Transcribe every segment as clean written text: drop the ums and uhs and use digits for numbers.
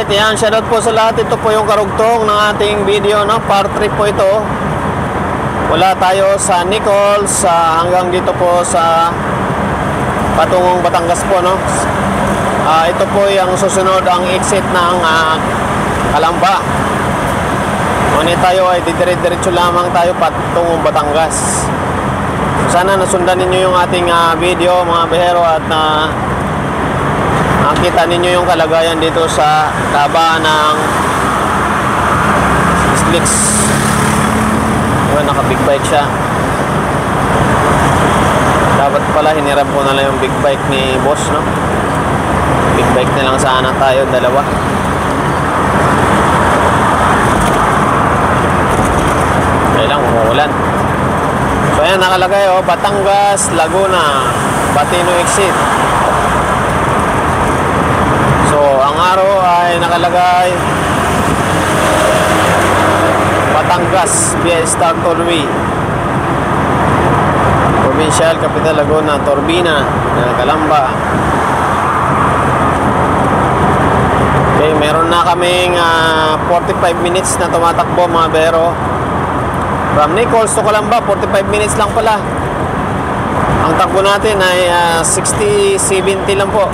Alright, yan, shoutout po sa lahat. Ito po yung karugtong ng ating video, no? Part 3 po ito. Wala tayo sa Nichols, hanggang dito po sa patungong Batangas po, no? Ito po yung susunod ang exit ng Calamba. Ngunit tayo ay didiretso lamang tayo patungong Batangas. Sana nasundan ninyo yung ating video, mga behero, at nakita ninyo yung kalagayan dito sa taba ng Slicks. Naka big bike siya. Dapat pala hiniram ko na lang yung big bike ni boss, no? Big bike na lang sana tayo, dalawa. Kailang umuulan. So ayan, nakalagay, oh, Batangas, Laguna, Batino exit. So ang araw ay nakalagay Batangas, Fiesta Tollway, Provincial Capital Laguna, Turbina, Calamba. Okay, meron na kaming 45 minutes na tumatakbo, mga bero. From Nichols to Calamba, 45 minutes lang pala. Ang takbo natin ay 60-70 lang po.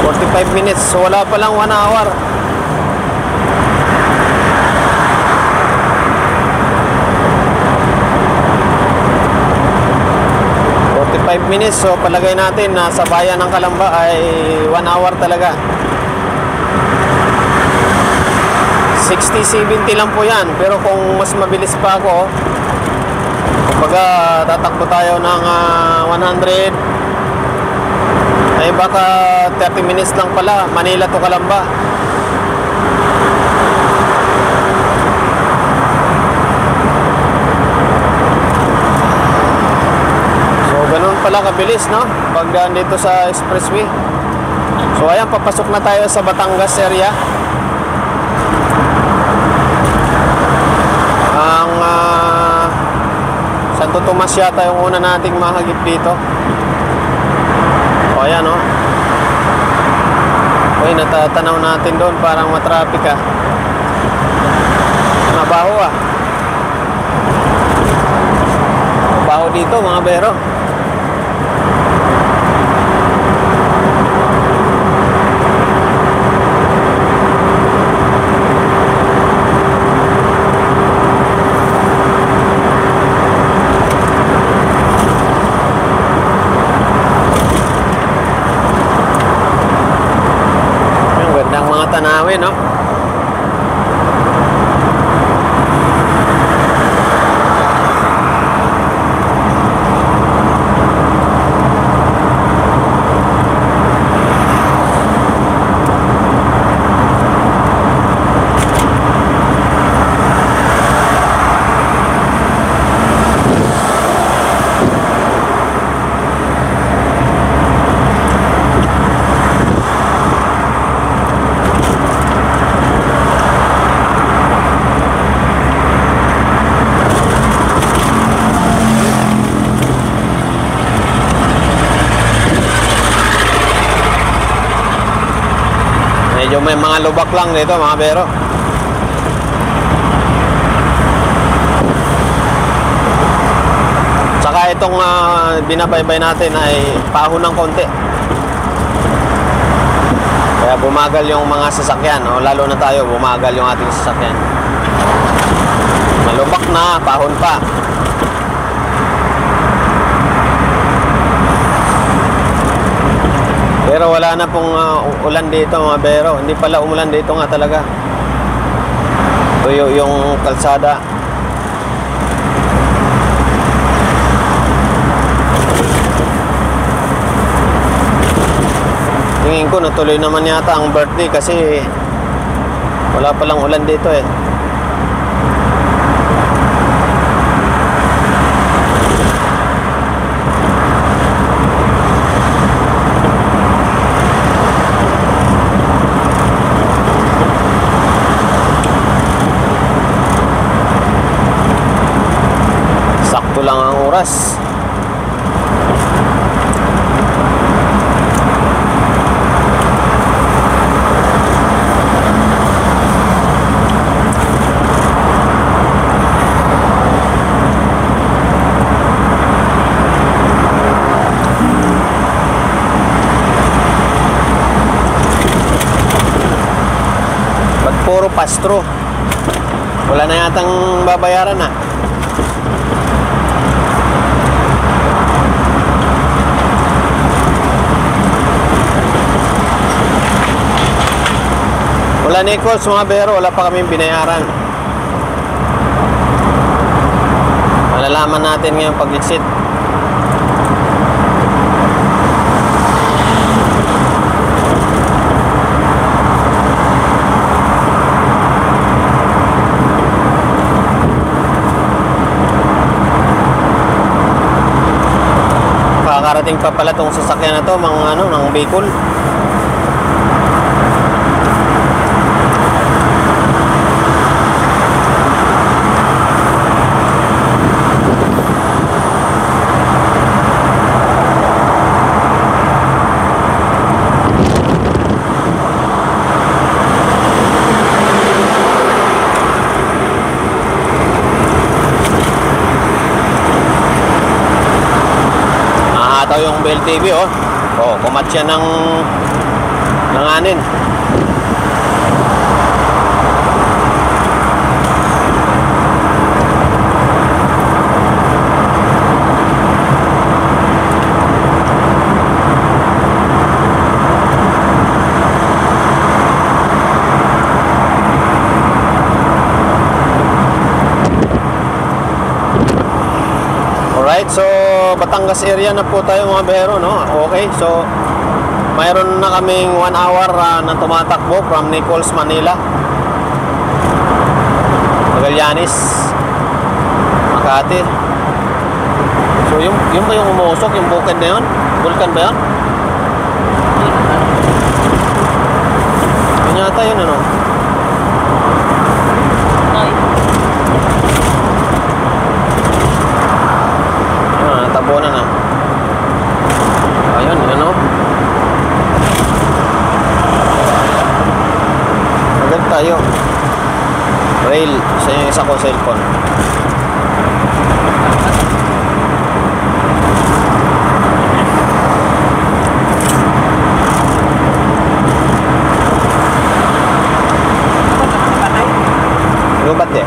45 minutes, so wala pa lang 1 hour. Minutes, so palagay natin na sa bayan ng Calamba ay 1 hour talaga. 60-70 lang po yan, pero kung mas mabilis pa ako, kumbaga tatakbo tayo ng 100, ay baka 30 minutes lang pala, Manila to Calamba. Pala kabilis, no? Pagdaan dito sa expressway. So ayan, papasok na tayo sa Batangas area. Ang Santo Tomas yata yung una nating mahagip dito. O ayan, no? Okay, natatanaw natin doon, parang matraffic mabaho mabaho dito, mga bero. Tanawin, no? Medyo may mga lubak lang dito, mga bero. Saka itong binabaybay natin ay paahon ng konti. Kaya bumagal yung mga sasakyan, o lalo na tayo, bumagal yung ating sasakyan. Malubak na, paahon pa. Pero wala na pong ulan dito, mga bero. Hindi pala umulan dito nga talaga. Tuyo yung kalsada. Tingin ko natuloy naman yata ang birthday kasi wala palang ulan dito eh. Lang ang oras. pass-through. Wala na yatang babayaran na. Wala Nichols mga bero, wala pa kaming binayaran. Malalaman natin ngayon pag-exit. Kakarating pa pala tong sasakyan na to, mga ano, ng Bicol. Ito yung BLTV oh. Oh, kumat siya ng anin. Alright, so Batangas area na po tayo mga bero, no? Okay, so mayroon na kaming 1 hour na tumatakbo from Nichols, Manila, Magallanes, Makati. So yung ba yung umusok, yung bukid na yun? Vulcan ba yun? Yun yata yun, ano? Tabunan na. Ayun, ano? Agad tayo. Rail. Isa ko cellphone. Lubat eh.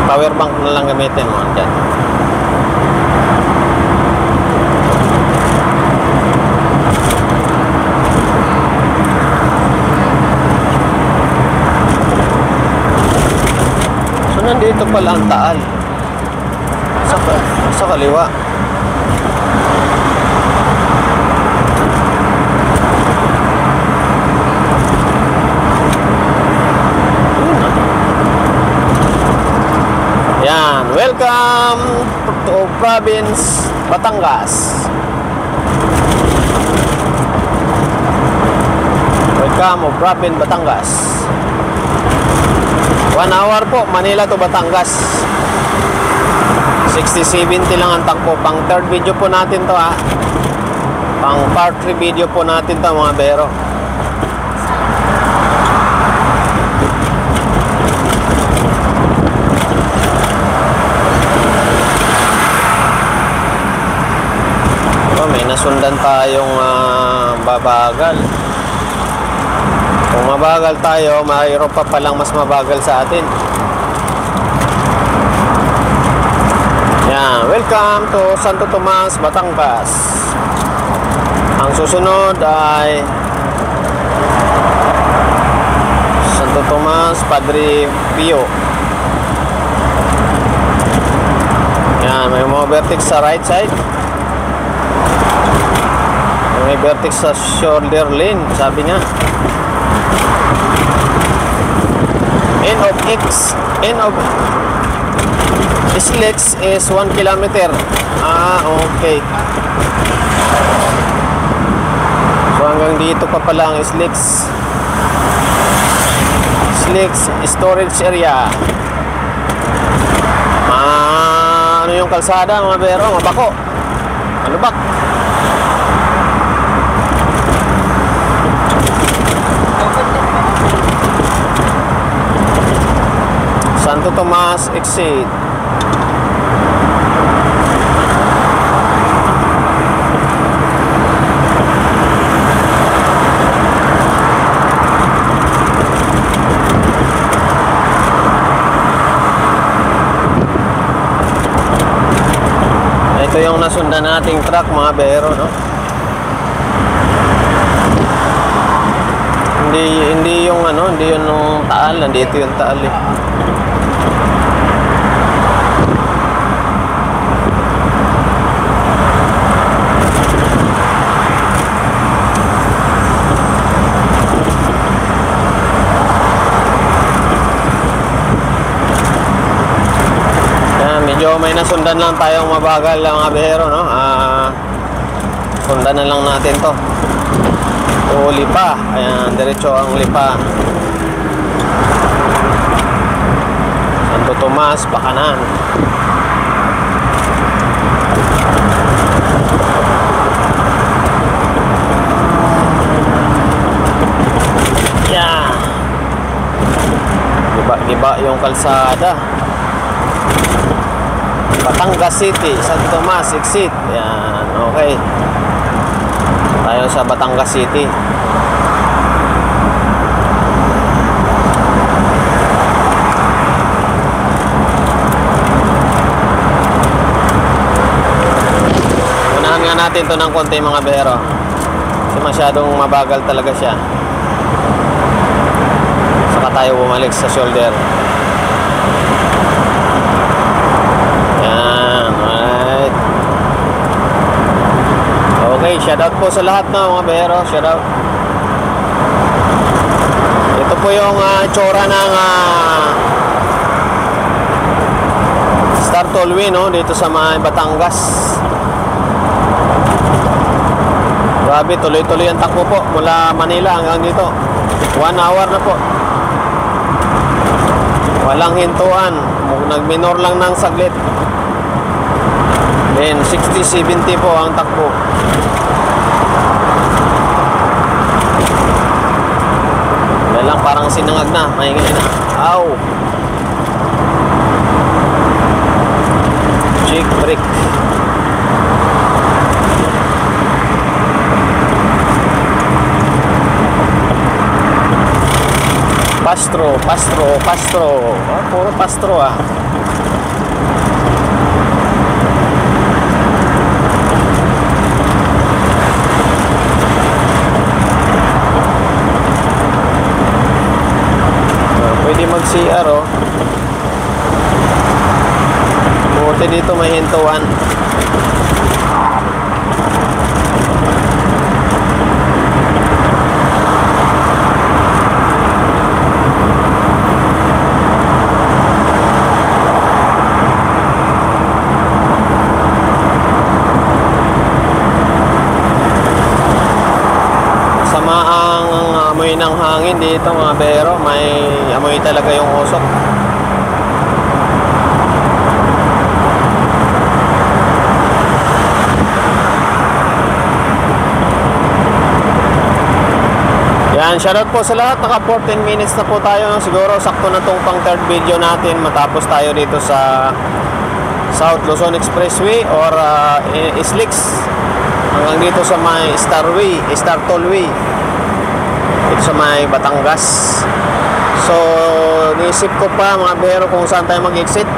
Power bank na lang gamitin mo dyan. So nandito pala ang Taal sa kaliwa. Yan, welcome to province Batangas. Welcome to province Batangas. 1 hour po, Manila to Batangas. 60-70 lang ang takbo. Pang third video po natin to ha. Pang part 3 video po natin to mga bero. May nasundan tayong babagal. Kung mabagal tayo, mayroon pa palang mas mabagal sa atin. Yan, welcome to Santo Tomas, Batangas. Ang susunod ay Santo Tomas, Padre Pio. Yan, may mga vertex sa right side. May vertex sa shoulder lane, sabi niya. End of SLEX is 1 kilometer. Ah, okay. So hanggang dito pa pala ang Slicks storage area. Ano yung kalsada mga bero, mabako, malubak. Santo Tomas exit. Ito yung nasundan nating truck mga bero, no? Hindi yung ano, hindi yun yung Taal, nandito yung Taal eh. Medyo may nasundan lang tayong mabagal lang mga bihero, no? Sundan na lang natin to. O Lipa, ayan, diretso ang Lipa. Santo Tomas, pakanan. Yeah. Giba yung kalsada. Batangas City, Santo Tomas exit. Yan, okay. Tayo sa Batangas City. Unahan nga natin to ng konti mga bero. Kasi masyadong mabagal talaga siya. Saka tayo bumalik sa shoulder. Okay, shoutout po sa lahat na mga bero, shoutout. Ito po yung tsura ng Star Tollway, no? Dito sa mga Batangas. Grabe, tuloy-tuloy ang takbo po mula Manila hanggang dito. 1 hour na po. Walang hintuan. Nagminor lang ng saglit. Then 60-70 po ang takbo. Lang parang sinangag na, maingay na. Aw. Chick brick. Pastro. Puro pastro ah. Pwede mag-CR, oh. Buti dito may hintuan. Sama ang amoy ng hangin dito mga bero, may amoy talaga yung usok. Yan, shoutout po sa lahat. Naka 14 minutes na po tayo, no? Siguro sakto na tong pang third video natin matapos tayo dito sa South Luzon Expressway or Slicks hanggang dito sa may Star Tollway dito sa may Batangas. So niisip ko pa mga bero kung saan tayo mag-exit,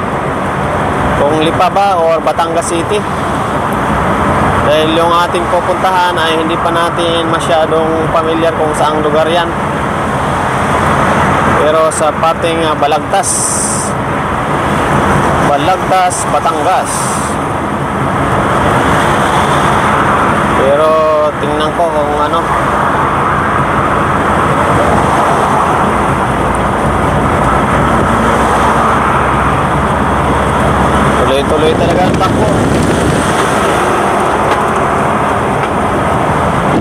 kung Lipa ba or Batangas City, dahil yung ating pupuntahan ay hindi pa natin masyadong familiar kung saang lugar yan. Pero sa pating Balagtas, Batangas. Pero tingnan ko kung ano. Tuloy-tuloy talaga ang takbo.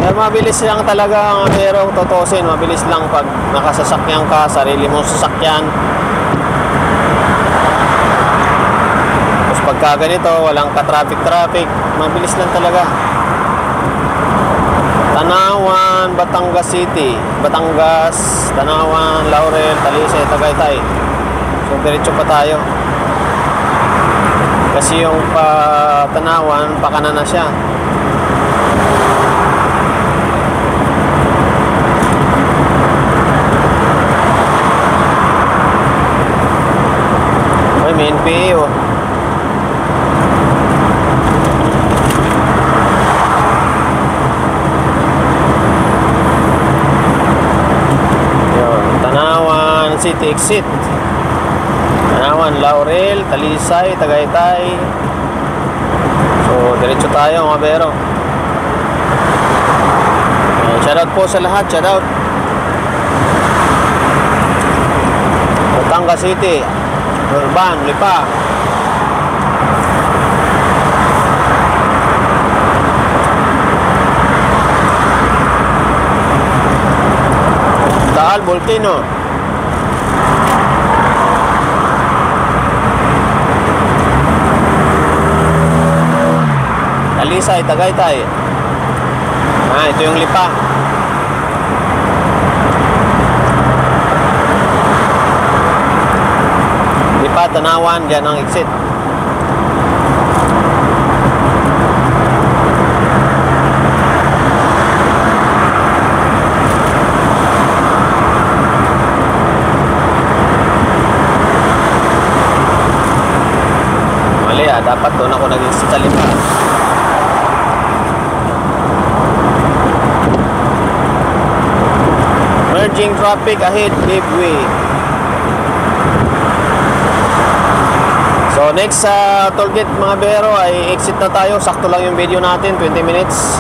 Kaya mabilis lang talaga, pero tutusin, mabilis lang pag nakasasakyan ka, sarili mong sasakyan. Tapos pagka ganito, walang ka-traffic, mabilis lang talaga. Tanawan, Batangas City, Batangas, Tanawan, Laurel, Talisay, Tagaytay. So diretso pa tayo. Kasi yung Tanawan, pakanan na siya. Ay, may NPA oh. City exit. Tanawan, Laurel, Talisay, Tagaytay. So, diretso tayo mga bero. Shoutout po sa lahat, shoutout. Batangas City, Urban, Lipa. Taal, Volcano. Talisay, Tagaytay. Ito yung Lipa. Lipa, Tanawan, dyan ang exit. Mali dapat doon ako nag-exit sa Lipa. Merging traffic ahead, give way. So next sa toll gate mga bero ay exit na tayo. Sakto lang yung video natin, 20 minutes.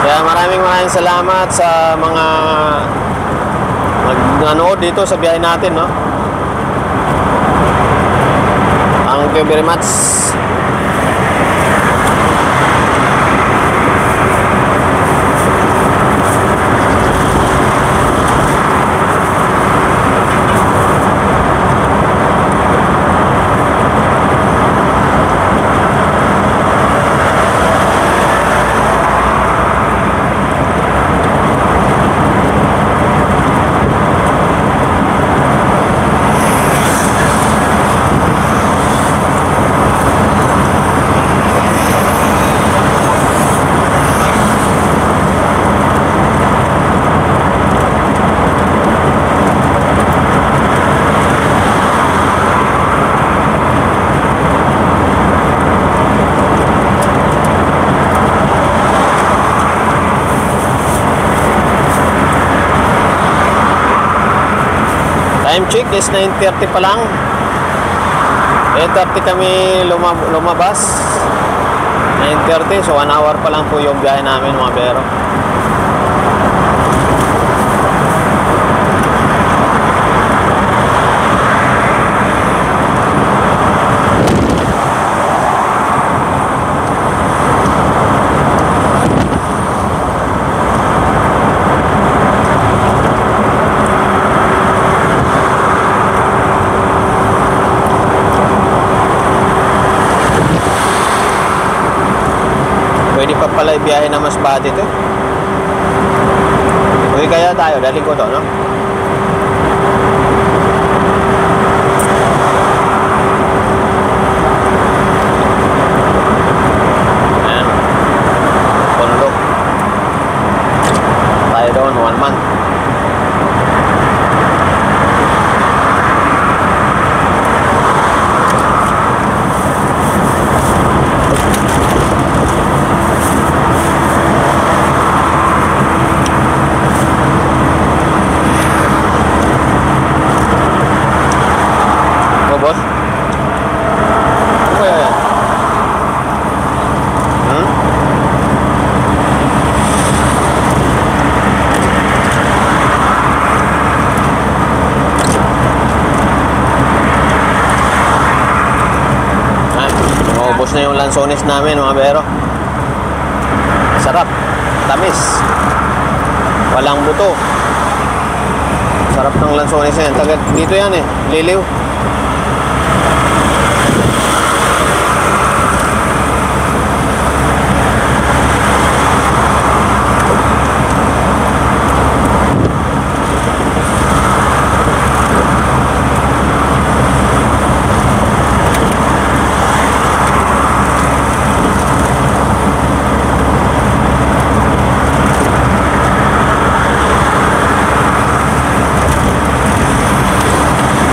Kaya maraming salamat sa mga nanood dito sa biyahe natin, no? Thank you very much. Time check is 9:30 pa lang. 8:30 kami lumabas. 9:30, so 1 hour pa lang po yung biyahe namin mga bero. Pwede pa pala ibiyahe na mas bati ito. Uwi kaya tayo, dali ko to, no? Ayan. Pondok. Tayo doon, 1 month. Na yung lansones namin mga bero. Sarap. tamis. Walang buto. Sarap ng lansones yan. Dito yan eh, Liliw.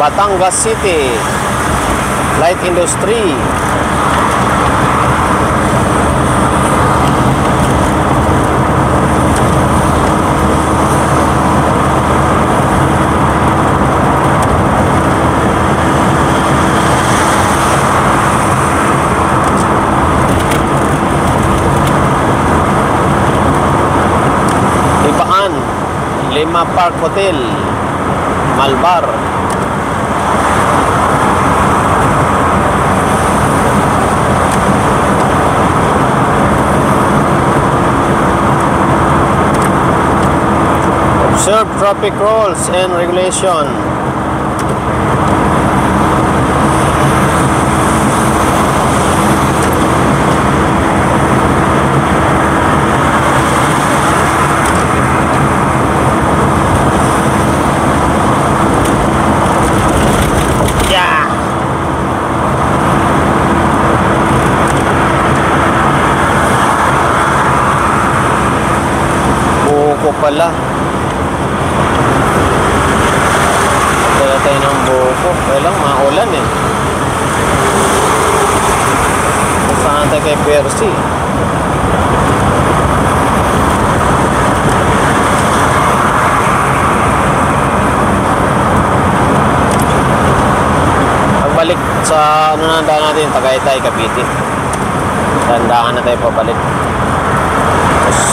Batangas City Light Industry. Ibaan Lima Park Hotel Malbar. Observe traffic rules and regulation. Yeah. Buko pala. Tayo ng buko. Kailang maulan eh. Saan tayo kay Percy? Pagbalik sa ano na daan natin, Tagaytay, Cavite. Tandaan na tayo pabalik. Tapos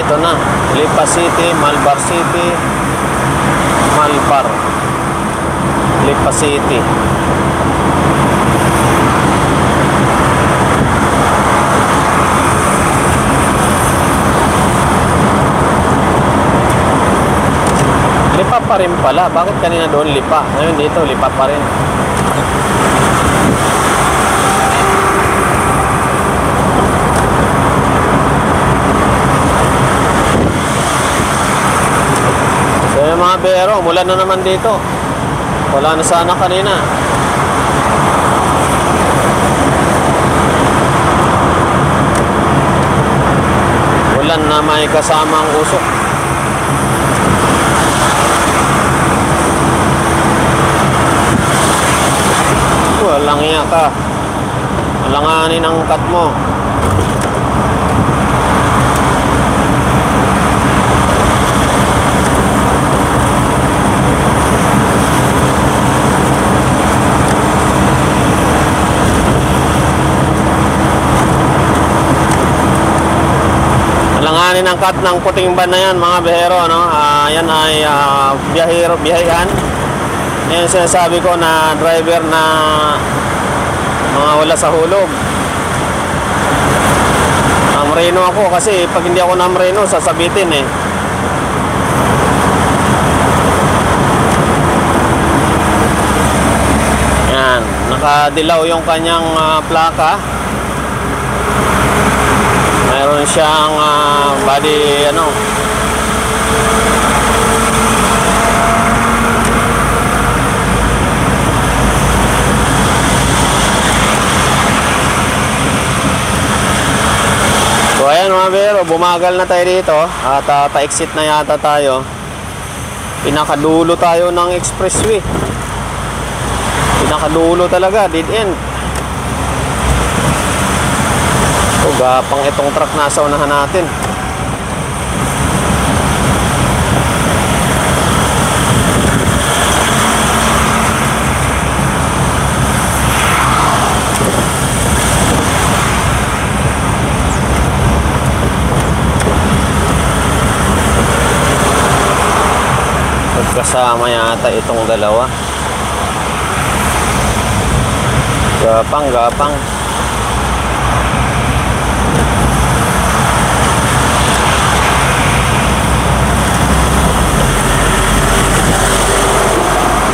ito na, Lipa City, Malbar City, Malbar, Lipa City. Lipa pa rin pala. Bakit kanina doon Lipa? Ngayon dito Lipa pa rin. Mga bero, mula na naman dito. Wala na sana kanina. Ulan na may kasamang usok. Walang iya ka. Walanganin ang cut mo. Langanin ang cut ng puting van na yan, mga bihero, no? Yan ay biyahihan. Yan sinasabi ko na driver na mga wala sa hulog. Namreno ako kasi pag hindi ako namreno, sasabitin eh. Yan, nakadilaw yung kanyang plaka. Mayroon siyang body ano. So ayan mga bero, bumagal na tayo dito at pa-exit na yata tayo. Pinakadulo tayo ng expressway. Pinakadulo talaga, dead end. Gapang itong truck nasa unahan natin. Kasama yata itong dalawa. Gapang, gapang.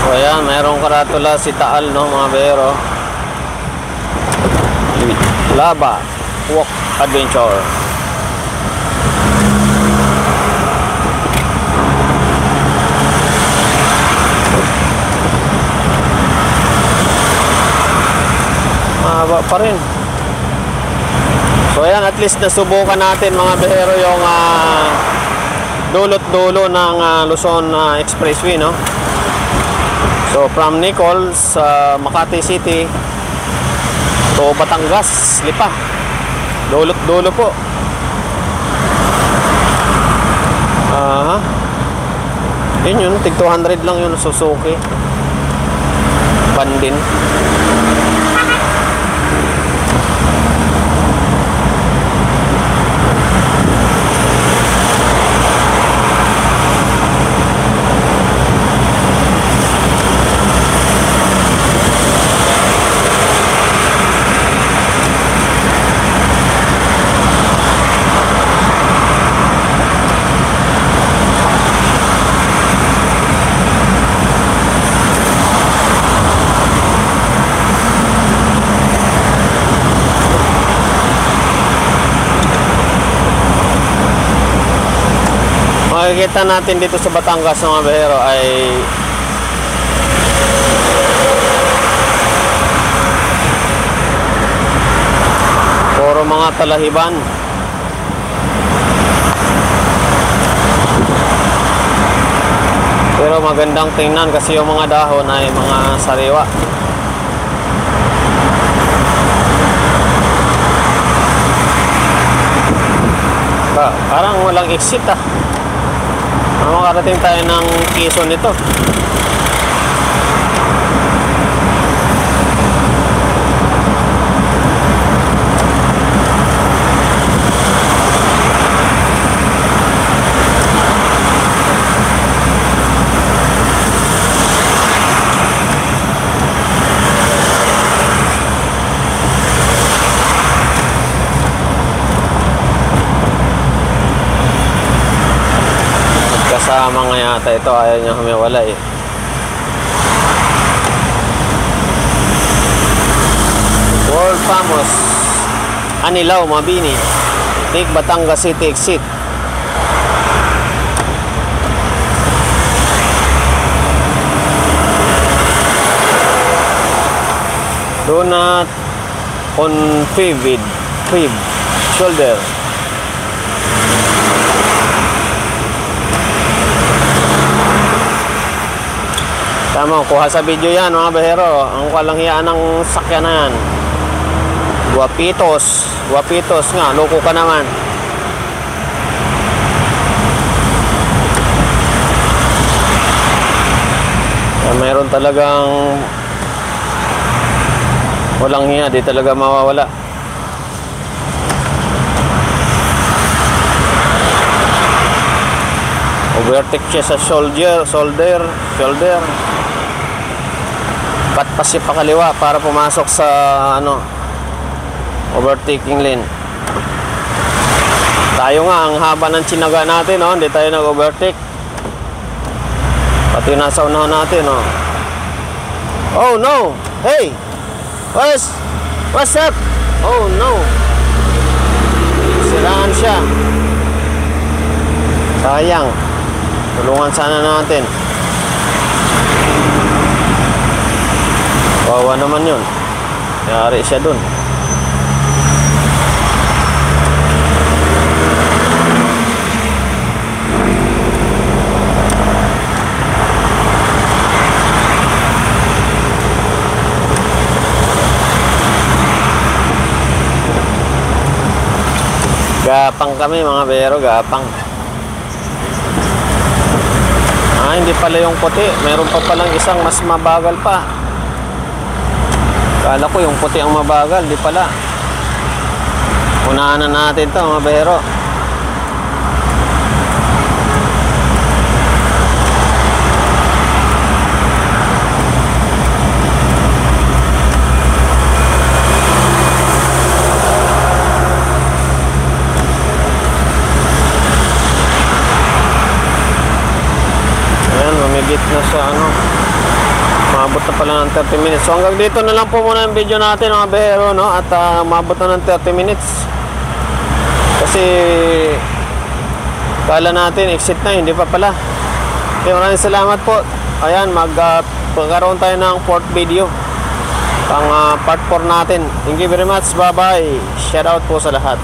So ayan, mayroong karatula si Taal, no, mga bero. Laba Walk Adventure. Mahaba pa rin. So ayan, at least nasubukan natin, mga bero, yung dulot-dulo ng Luzon Expressway, no? So from Nichols, Makati City to Batangas, Lipa. Dulot-dulo po. Yun yun, tig 200 lang yun, Suzuki Bandin. Makikita natin dito sa Batangas, mga bero, ay puro mga talahiban. Pero magandang tingnan kasi yung mga dahon ay mga sariwa. Parang walang exit makarating tayo ng Quezon nito. Kasama nga yata ito, ayaw niya humiwala eh. World famous Anilao, Mabini, take Batangas City exit. Do not confib with shoulder. Tama, kuha sa video yan, mga bahero. Ang kalanghiyaan ng sakyan na yan. Guapitos. Guapitos nga, loko ka naman. Mayroon talagang walang hiya, di talaga mawawala. Overtake siya sa shoulder. Patpas siya pa kaliwa para pumasok sa overtaking lane. Tayo nga, ang haba ng tsinaga natin, hindi tayo nag-overtake. Pati nasa unahan natin, Oh no! Hey! What's up? Oh no! Siraan siya. Sayang. Tulungan sana natin. Wawa naman yun. Yari siya dun. Gapang kami, mga bero, gapang. Hindi pala yung puti. Meron pa palang isang mas mabagal pa. Kala ko yung puti ang mabagal, di pala. Unahan na natin to, mga bero. umabot na pala ng 30 minutes. So hanggang dito na lang po muna yung video natin mga behero, no? At umabot na ng 30 minutes. Kasi kala natin exit na, hindi pa pala. Okay, maraming salamat po. Ayan, magkaroon tayo ng fourth video. Pang part 4 natin. Thank you very much. Bye bye. Shout out po sa lahat.